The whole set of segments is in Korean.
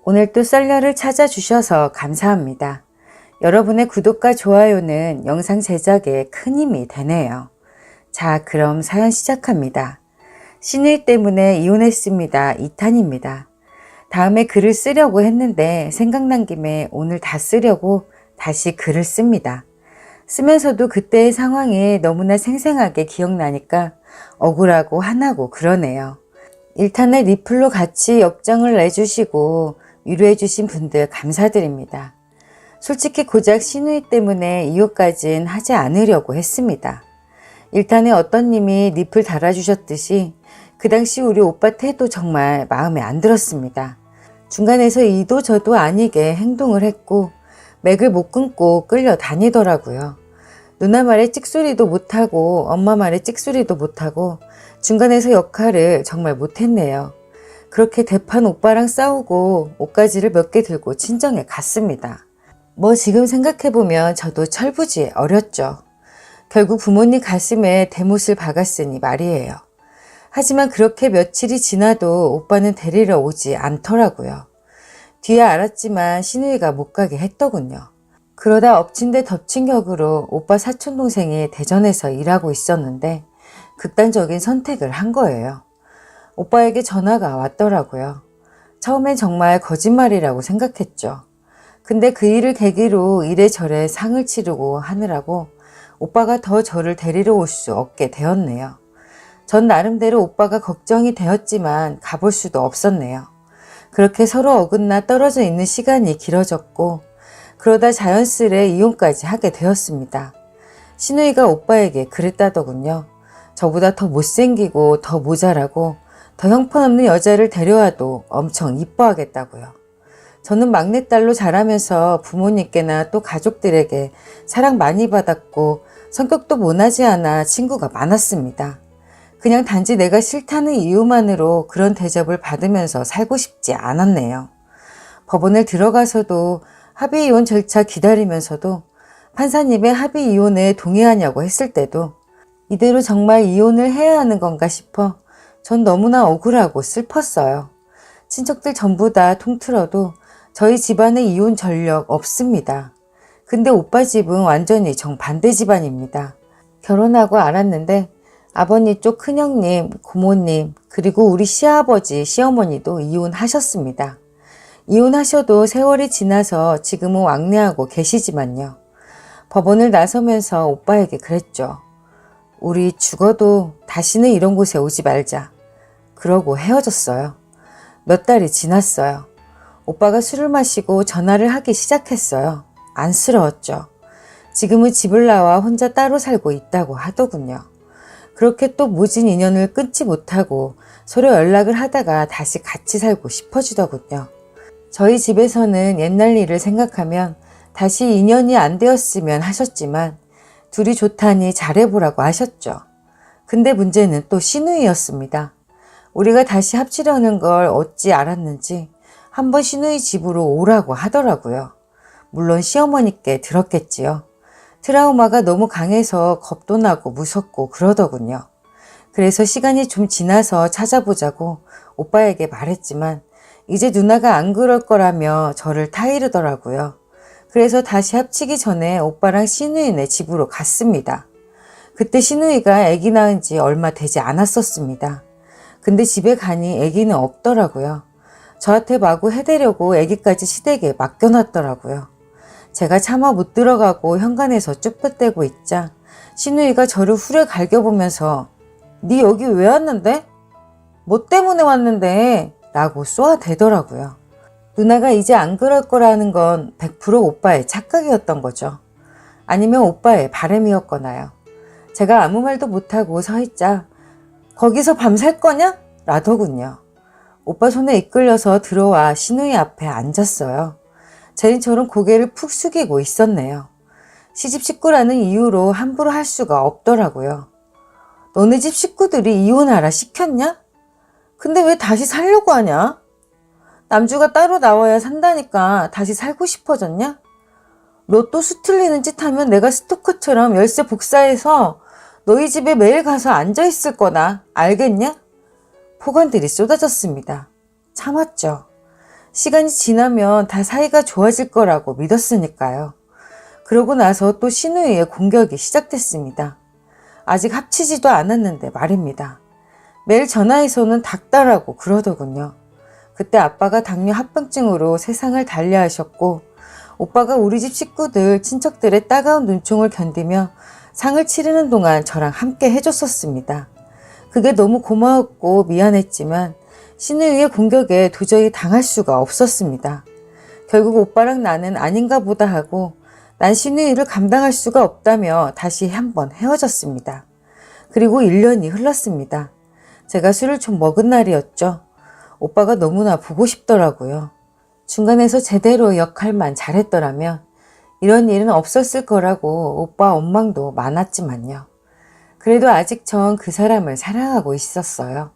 오늘 또 썰녀를 찾아주셔서 감사합니다. 여러분의 구독과 좋아요는 영상 제작에 큰 힘이 되네요. 자, 그럼 사연 시작합니다. 신우이 때문에 이혼했습니다. 2탄입니다. 다음에 글을 쓰려고 했는데 생각난 김에 오늘 다 쓰려고 다시 글을 씁니다. 쓰면서도 그때의 상황이 너무나 생생하게 기억나니까 억울하고 화나고 그러네요. 1탄에 리플로 같이 역정을 내주시고 위로해주신 분들 감사드립니다. 솔직히 고작 신우이 때문에 이혼까진 하지 않으려고 했습니다. 1탄에 어떤 님이 리플 달아주셨듯이 그 당시 우리 오빠 태도 정말 마음에 안 들었습니다. 중간에서 이도 저도 아니게 행동을 했고 맥을 못 끊고 끌려다니더라고요. 누나 말에 찍소리도 못하고 엄마 말에 찍소리도 못하고 중간에서 역할을 정말 못했네요. 그렇게 대판 오빠랑 싸우고 옷가지를 몇 개 들고 친정에 갔습니다. 뭐 지금 생각해보면 저도 철부지 어렸죠. 결국 부모님 가슴에 대못을 박았으니 말이에요. 하지만 그렇게 며칠이 지나도 오빠는 데리러 오지 않더라고요. 뒤에 알았지만 신우이가 못 가게 했더군요. 그러다 엎친 데 덮친 격으로 오빠 사촌동생이 대전에서 일하고 있었는데 극단적인 선택을 한 거예요. 오빠에게 전화가 왔더라고요. 처음엔 정말 거짓말이라고 생각했죠. 근데 그 일을 계기로 이래저래 상을 치르고 하느라고 오빠가 더 저를 데리러 올 수 없게 되었네요. 전 나름대로 오빠가 걱정이 되었지만 가볼 수도 없었네요. 그렇게 서로 어긋나 떨어져 있는 시간이 길어졌고 그러다 자연스레 이혼까지 하게 되었습니다. 신우이가 오빠에게 그랬다더군요. 저보다 더 못생기고 더 모자라고 더 형편없는 여자를 데려와도 엄청 이뻐하겠다고요. 저는 막내딸로 자라면서 부모님께나 또 가족들에게 사랑 많이 받았고 성격도 모나지 않아 친구가 많았습니다. 그냥 단지 내가 싫다는 이유만으로 그런 대접을 받으면서 살고 싶지 않았네요. 법원을 들어가서도 합의 이혼 절차 기다리면서도 판사님의 합의 이혼에 동의하냐고 했을 때도 이대로 정말 이혼을 해야 하는 건가 싶어 전 너무나 억울하고 슬펐어요. 친척들 전부 다 통틀어도 저희 집안에 이혼 전력 없습니다. 근데 오빠 집은 완전히 정반대 집안입니다. 결혼하고 알았는데 아버님 쪽 큰형님, 고모님, 그리고 우리 시아버지, 시어머니도 이혼하셨습니다. 이혼하셔도 세월이 지나서 지금은 왕래하고 계시지만요. 법원을 나서면서 오빠에게 그랬죠. 우리 죽어도 다시는 이런 곳에 오지 말자. 그러고 헤어졌어요. 몇 달이 지났어요. 오빠가 술을 마시고 전화를 하기 시작했어요. 안쓰러웠죠. 지금은 집을 나와 혼자 따로 살고 있다고 하더군요. 그렇게 또 모진 인연을 끊지 못하고 서로 연락을 하다가 다시 같이 살고 싶어지더군요. 저희 집에서는 옛날 일을 생각하면 다시 인연이 안 되었으면 하셨지만 둘이 좋다니 잘해보라고 하셨죠. 근데 문제는 또 신우이였습니다. 우리가 다시 합치려는 걸 어찌 알았는지 한번 신우이 집으로 오라고 하더라고요. 물론 시어머니께 들었겠지요. 트라우마가 너무 강해서 겁도 나고 무섭고 그러더군요. 그래서 시간이 좀 지나서 찾아보자고 오빠에게 말했지만 이제 누나가 안 그럴 거라며 저를 타이르더라고요. 그래서 다시 합치기 전에 오빠랑 신우이네 집으로 갔습니다. 그때 신우이가 아기 낳은 지 얼마 되지 않았었습니다. 근데 집에 가니 아기는 없더라고요. 저한테 마구 해대려고 아기까지 시댁에 맡겨놨더라고요. 제가 차마 못 들어가고 현관에서 쭈뼛대고 있자 신우이가 저를 후려 갈겨보면서 니 여기 왜 왔는데? 뭐 때문에 왔는데? 라고 쏘아대더라고요. 누나가 이제 안 그럴 거라는 건 100% 오빠의 착각이었던 거죠. 아니면 오빠의 바람이었거나요. 제가 아무 말도 못하고 서 있자 거기서 밤 살 거냐? 라더군요. 오빠 손에 이끌려서 들어와 신우이 앞에 앉았어요. 제인처럼 고개를 푹 숙이고 있었네요. 시집 식구라는 이유로 함부로 할 수가 없더라고요. 너네 집 식구들이 이혼하라 시켰냐? 근데 왜 다시 살려고 하냐? 남주가 따로 나와야 산다니까 다시 살고 싶어졌냐? 로또 수틀리는 짓 하면 내가 스토커처럼 열쇠 복사해서 너희 집에 매일 가서 앉아있을 거다. 알겠냐? 폭언들이 쏟아졌습니다. 참았죠. 시간이 지나면 다 사이가 좋아질 거라고 믿었으니까요. 그러고 나서 또 신우이의 공격이 시작됐습니다. 아직 합치지도 않았는데 말입니다. 매일 전화해서는 닥달하고 그러더군요. 그때 아빠가 당뇨 합병증으로 세상을 달리하셨고 오빠가 우리 집 식구들, 친척들의 따가운 눈총을 견디며 상을 치르는 동안 저랑 함께 해줬었습니다. 그게 너무 고마웠고 미안했지만 신우이의 공격에 도저히 당할 수가 없었습니다. 결국 오빠랑 나는 아닌가 보다 하고 난 신우이를 감당할 수가 없다며 다시 한번 헤어졌습니다. 그리고 1년이 흘렀습니다. 제가 술을 좀 먹은 날이었죠. 오빠가 너무나 보고 싶더라고요. 중간에서 제대로 역할만 잘했더라면 이런 일은 없었을 거라고 오빠 원망도 많았지만요. 그래도 아직 전 그 사람을 사랑하고 있었어요.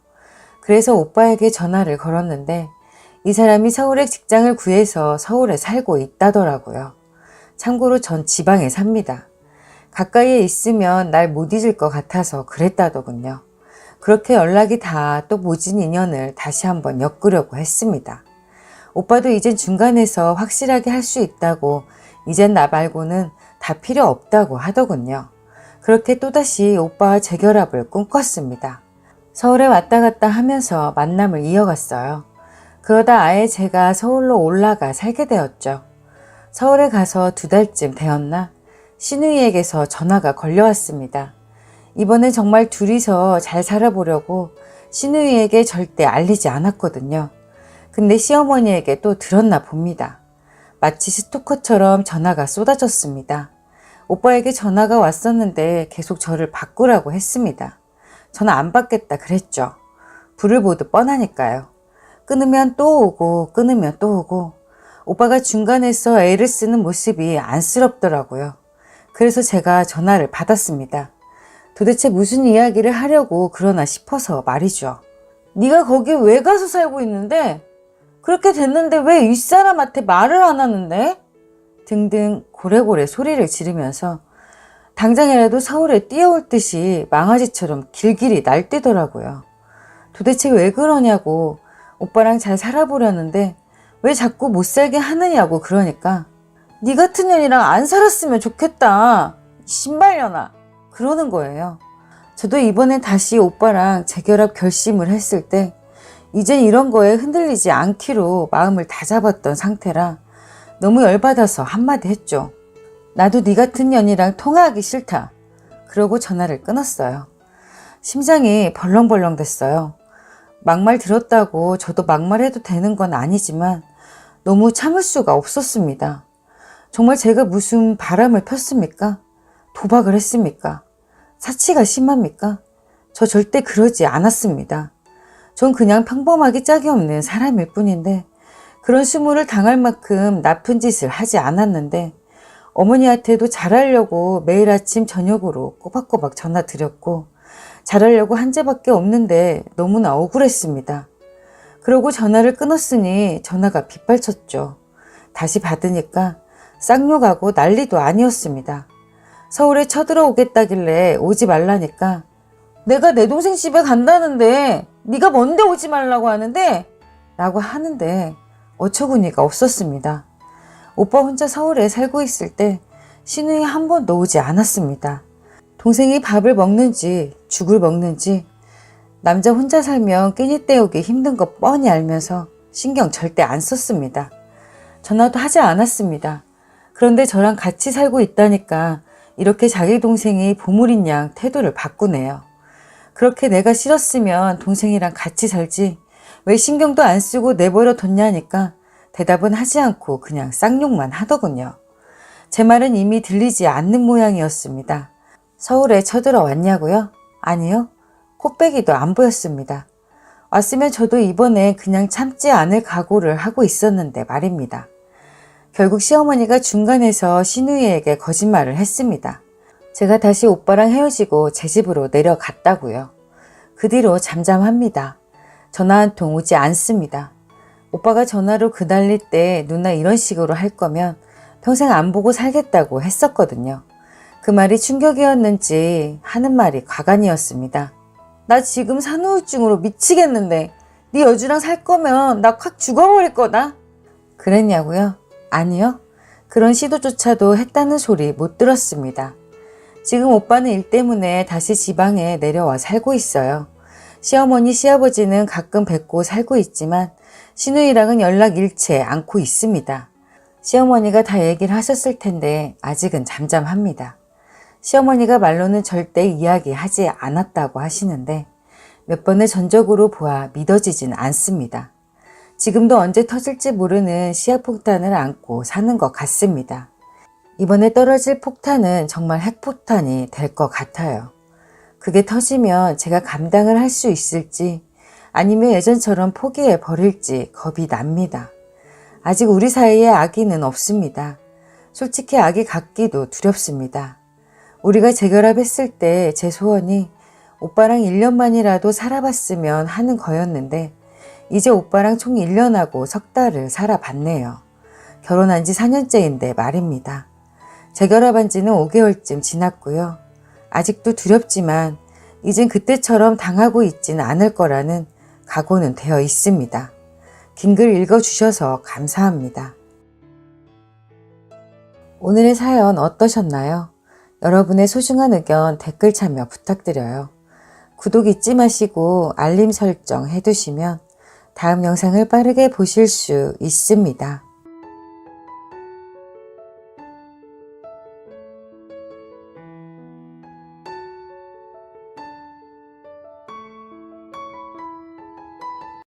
그래서 오빠에게 전화를 걸었는데 이 사람이 서울에 직장을 구해서 서울에 살고 있다더라고요. 참고로 전 지방에 삽니다. 가까이에 있으면 날 못 잊을 것 같아서 그랬다더군요. 그렇게 연락이 닿아 또 모진 인연을 다시 한번 엮으려고 했습니다. 오빠도 이젠 중간에서 확실하게 할 수 있다고 이젠 나 말고는 다 필요 없다고 하더군요. 그렇게 또다시 오빠와 재결합을 꿈꿨습니다. 서울에 왔다 갔다 하면서 만남을 이어갔어요. 그러다 아예 제가 서울로 올라가 살게 되었죠. 서울에 가서 2달쯤 되었나 신우이에게서 전화가 걸려왔습니다. 이번엔 정말 둘이서 잘 살아보려고 신우이에게 절대 알리지 않았거든요. 근데 시어머니에게 또 들었나 봅니다. 마치 스토커처럼 전화가 쏟아졌습니다. 오빠에게 전화가 왔었는데 계속 저를 바꾸라고 했습니다. 저는 안 받겠다 그랬죠. 불을 보듯 뻔하니까요. 끊으면 또 오고 끊으면 또 오고 오빠가 중간에서 애를 쓰는 모습이 안쓰럽더라고요. 그래서 제가 전화를 받았습니다. 도대체 무슨 이야기를 하려고 그러나 싶어서 말이죠. 네가 거기 왜 가서 살고 있는데? 그렇게 됐는데 왜 윗사람한테 말을 안 하는데? 등등 고래고래 소리를 지르면서 당장이라도 서울에 뛰어올 듯이 망아지처럼 길길이 날뛰더라고요. 도대체 왜 그러냐고 오빠랑 잘 살아보려는데 왜 자꾸 못 살게 하느냐고 그러니까 네 같은 년이랑 안 살았으면 좋겠다. 신발년아. 그러는 거예요. 저도 이번에 다시 오빠랑 재결합 결심을 했을 때 이젠 이런 거에 흔들리지 않기로 마음을 다잡았던 상태라 너무 열받아서 한마디 했죠. 나도 네 같은 년이랑 통화하기 싫다. 그러고 전화를 끊었어요. 심장이 벌렁벌렁 됐어요. 막말 들었다고 저도 막말해도 되는 건 아니지만 너무 참을 수가 없었습니다. 정말 제가 무슨 바람을 폈습니까? 도박을 했습니까? 사치가 심합니까? 저 절대 그러지 않았습니다. 전 그냥 평범하게 짝이 없는 사람일 뿐인데 그런 수모를 당할 만큼 나쁜 짓을 하지 않았는데 어머니한테도 잘하려고 매일 아침 저녁으로 꼬박꼬박 전화 드렸고 잘하려고 한 죄밖에 없는데 너무나 억울했습니다. 그러고 전화를 끊었으니 전화가 빗발쳤죠. 다시 받으니까 쌍욕하고 난리도 아니었습니다. 서울에 쳐들어오겠다길래 오지 말라니까 내가 내 동생 집에 간다는데 네가 뭔데 오지 말라고 하는데? 라고 하는데 어처구니가 없었습니다. 오빠 혼자 서울에 살고 있을 때 신우이 한 번도 오지 않았습니다. 동생이 밥을 먹는지 죽을 먹는지 남자 혼자 살면 끼니 때우기 힘든 거 뻔히 알면서 신경 절대 안 썼습니다. 전화도 하지 않았습니다. 그런데 저랑 같이 살고 있다니까 이렇게 자기 동생이 보물인 양 태도를 바꾸네요. 그렇게 내가 싫었으면 동생이랑 같이 살지 왜 신경도 안 쓰고 내버려 뒀냐니까 대답은 하지 않고 그냥 쌍욕만 하더군요. 제 말은 이미 들리지 않는 모양이었습니다. 서울에 쳐들어왔냐고요? 아니요. 코빼기도 안 보였습니다. 왔으면 저도 이번에 그냥 참지 않을 각오를 하고 있었는데 말입니다. 결국 시어머니가 중간에서 신우이에게 거짓말을 했습니다. 제가 다시 오빠랑 헤어지고 제 집으로 내려갔다고요. 그 뒤로 잠잠합니다. 전화 한 통 오지 않습니다. 오빠가 전화로 그날릴 때 누나 이런 식으로 할 거면 평생 안 보고 살겠다고 했었거든요. 그 말이 충격이었는지 하는 말이 과간이었습니다. 나 지금 산후우증으로 미치겠는데 네 여주랑 살 거면 나 확 죽어버릴 거다. 그랬냐고요? 아니요. 그런 시도조차도 했다는 소리 못 들었습니다. 지금 오빠는 일 때문에 다시 지방에 내려와 살고 있어요. 시어머니, 시아버지는 가끔 뵙고 살고 있지만 시누이랑은 연락 잃지 않고 있습니다. 시어머니가 다 얘기를 하셨을 텐데 아직은 잠잠합니다. 시어머니가 말로는 절대 이야기하지 않았다고 하시는데 몇 번의 전적으로 보아 믿어지진 않습니다. 지금도 언제 터질지 모르는 시약폭탄을 안고 사는 것 같습니다. 이번에 떨어질 폭탄은 정말 핵폭탄이 될 것 같아요. 그게 터지면 제가 감당을 할 수 있을지 아니면 예전처럼 포기해 버릴지 겁이 납니다. 아직 우리 사이에 아기는 없습니다. 솔직히 아기 갖기도 두렵습니다. 우리가 재결합했을 때 제 소원이 오빠랑 1년만이라도 살아봤으면 하는 거였는데 이제 오빠랑 총 1년하고 석 달을 살아봤네요. 결혼한 지 4년째인데 말입니다. 재결합한 지는 5개월쯤 지났고요. 아직도 두렵지만 이젠 그때처럼 당하고 있지는 않을 거라는 각오는 되어 있습니다. 긴 글 읽어주셔서 감사합니다. 오늘의 사연 어떠셨나요? 여러분의 소중한 의견 댓글 참여 부탁드려요. 구독 잊지 마시고 알림 설정 해두시면 다음 영상을 빠르게 보실 수 있습니다.